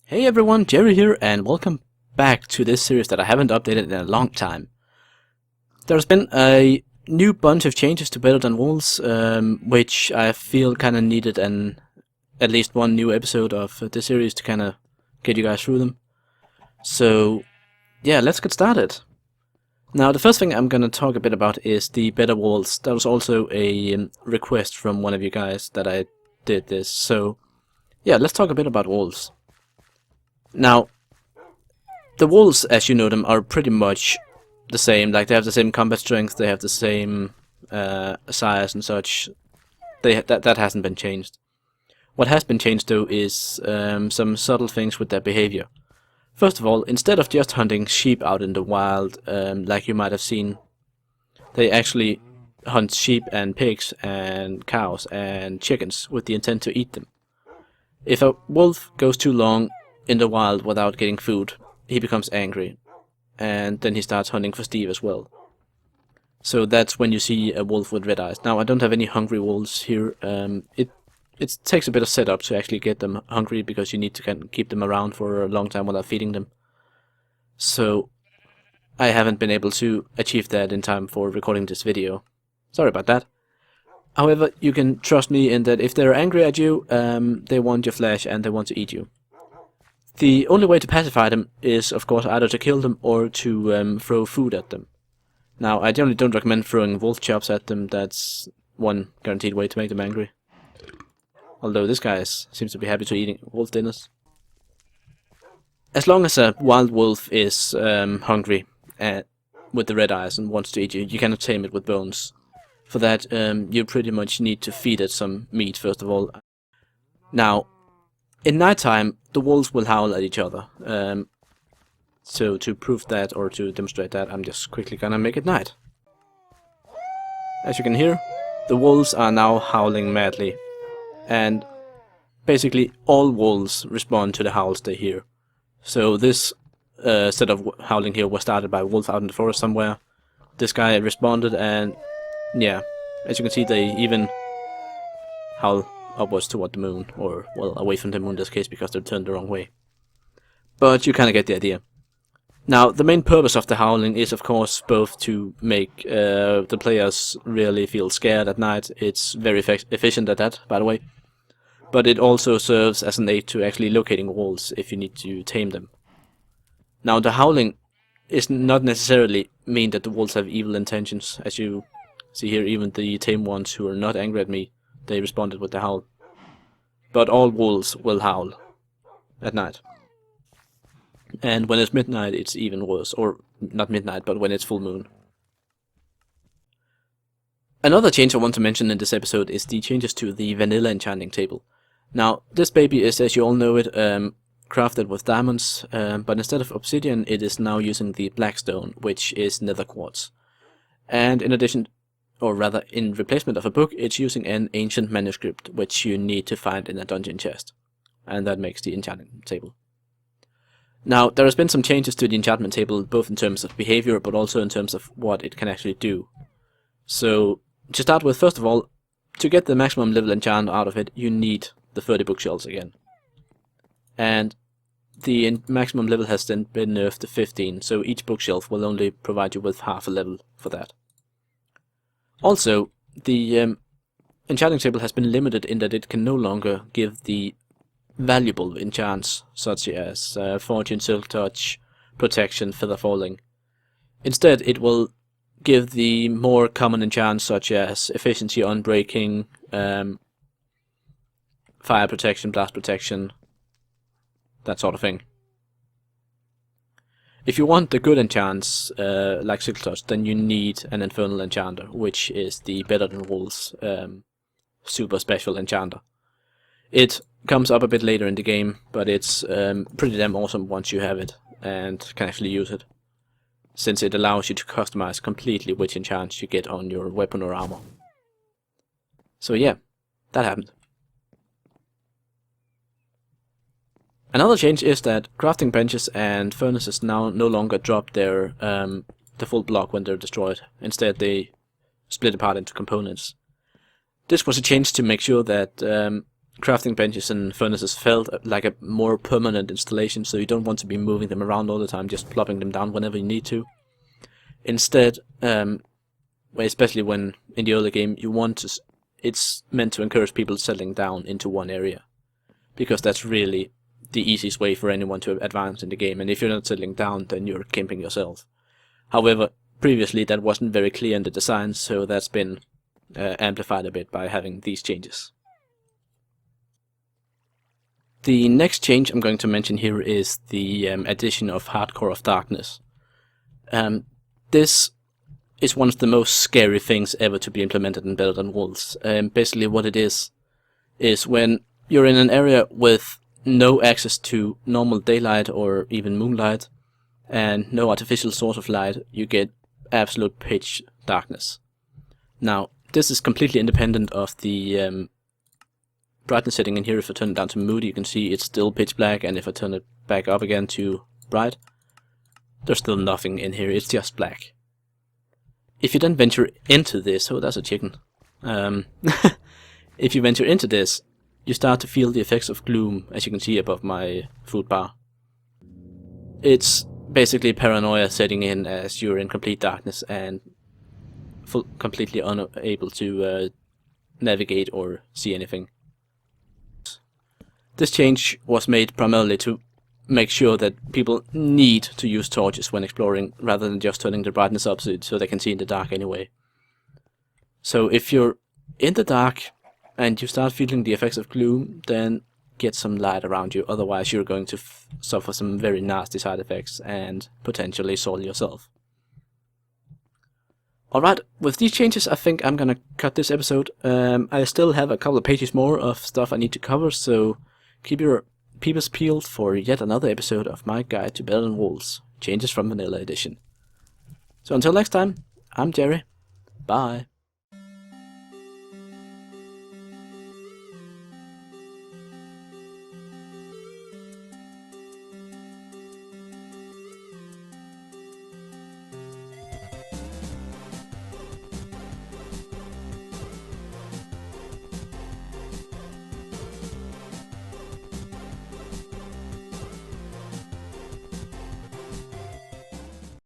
Hey everyone, Jerry here, and welcome back to this series that I haven't updated in a long time. There's been a new bunch of changes to Better Than Wolves, which I feel kinda needed at least one new episode of this series to kinda get you guys through them. So, yeah, let's get started. Now, the first thing I'm gonna talk a bit about is the Better Walls. That was also a request from one of you guys that I did this, so yeah, let's talk a bit about walls. Now, the walls, as you know them, are pretty much the same. Like, they have the same combat strength, they have the same size and such. That hasn't been changed. What has been changed, though, is some subtle things with their behavior. First of all, instead of just hunting sheep out in the wild, like you might have seen, they actually hunt sheep and pigs and cows and chickens with the intent to eat them. If a wolf goes too long in the wild without getting food, he becomes angry, and then he starts hunting for Steve as well. So that's when you see a wolf with red eyes. Now, I don't have any hungry wolves here. It takes a bit of setup to actually get them hungry, because you need to kind of keep them around for a long time without feeding them. So I haven't been able to achieve that in time for recording this video. Sorry about that. However, you can trust me in that if they're angry at you, they want your flesh and they want to eat you. The only way to pacify them is, of course, either to kill them or to throw food at them. Now, I generally don't recommend throwing wolf chops at them. That's one guaranteed way to make them angry. Although this guy seems to be happy to eating wolf dinners. As long as a wild wolf is hungry with the red eyes and wants to eat you, you cannot tame it with bones. For that, you pretty much need to feed it some meat, first of all. Now, in nighttime, the wolves will howl at each other. So to prove that, or to demonstrate that, I'm just quickly gonna make it night. As you can hear, the wolves are now howling madly. And basically all wolves respond to the howls they hear. So this set of howling here was started by a wolf out in the forest somewhere. This guy responded, and yeah, as you can see, they even howl upwards toward the moon, or, well, away from the moon in this case, because they're turned the wrong way. But you kinda get the idea. Now, the main purpose of the howling is, of course, both to make the players really feel scared at night. It's very efficient at that, by the way. But it also serves as an aid to actually locating wolves if you need to tame them. Now, the howling is not necessarily mean that the wolves have evil intentions. As you see here, even the tame ones who are not angry at me, they responded with the howl. But all wolves will howl at night. And when it's midnight, it's even worse. Or, not midnight, but when it's full moon. Another change I want to mention in this episode is the changes to the vanilla enchanting table. Now, this baby is, as you all know it, crafted with diamonds, but instead of obsidian, it is now using the black stone, which is nether quartz. And in addition, or rather in replacement of a book, it's using an ancient manuscript, which you need to find in a dungeon chest. And that makes the enchanting table. Now, there has been some changes to the enchantment table, both in terms of behavior, but also in terms of what it can actually do. So, to start with, first of all, to get the maximum level enchant out of it, you need the 30 bookshelves again. And the maximum level has then been nerfed to 15, so each bookshelf will only provide you with half a level for that. Also, the enchanting table has been limited in that it can no longer give the valuable enchants, such as Fortune, Silk Touch, Protection, Feather Falling. Instead, it will give the more common enchants, such as Efficiency, Unbreaking, Fire Protection, Blast Protection, that sort of thing. If you want the good enchants, like Silk Touch, then you need an Infernal Enchanter, which is the Better Than Wolves super special enchanter. It comes up a bit later in the game, but it's pretty damn awesome once you have it and can actually use it, since it allows you to customize completely which enchants you get on your weapon or armor. So yeah, that happened. Another change is that crafting benches and furnaces now no longer drop their the full block when they're destroyed. Instead, they split apart into components. This was a change to make sure that crafting benches and furnaces felt like a more permanent installation, so you don't want to be moving them around all the time, just plopping them down whenever you need to. Instead, especially when in the early game, it's meant to encourage people settling down into one area, because that's really the easiest way for anyone to advance in the game, and if you're not settling down, then you're camping yourself. However, previously that wasn't very clear in the design, so that's been amplified a bit by having these changes. The next change I'm going to mention here is the addition of Hardcore of Darkness. This is one of the most scary things ever to be implemented in Better Than Wolves. Basically what it is when you're in an area with no access to normal daylight or even moonlight, and no artificial source of light, you get absolute pitch darkness. Now, this is completely independent of the brightness setting in here. If I turn it down to moody, you can see it's still pitch black, and if I turn it back up again to bright, there's still nothing in here, it's just black. If you then venture into this, oh, that's a chicken. If you venture into this, you start to feel the effects of gloom, as you can see above my food bar. It's basically paranoia setting in as you're in complete darkness and completely unable to navigate or see anything. This change was made primarily to make sure that people need to use torches when exploring, rather than just turning the brightness up so they can see in the dark anyway. So if you're in the dark and you start feeling the effects of gloom, then get some light around you, otherwise you're going to suffer some very nasty side effects and potentially soil yourself. Alright, with these changes I think I'm gonna cut this episode. I still have a couple of pages more of stuff I need to cover, so keep your peepers peeled for yet another episode of my guide to Better Than Wolves, Changes from Vanilla Edition. So until next time, I'm Jerry. Bye.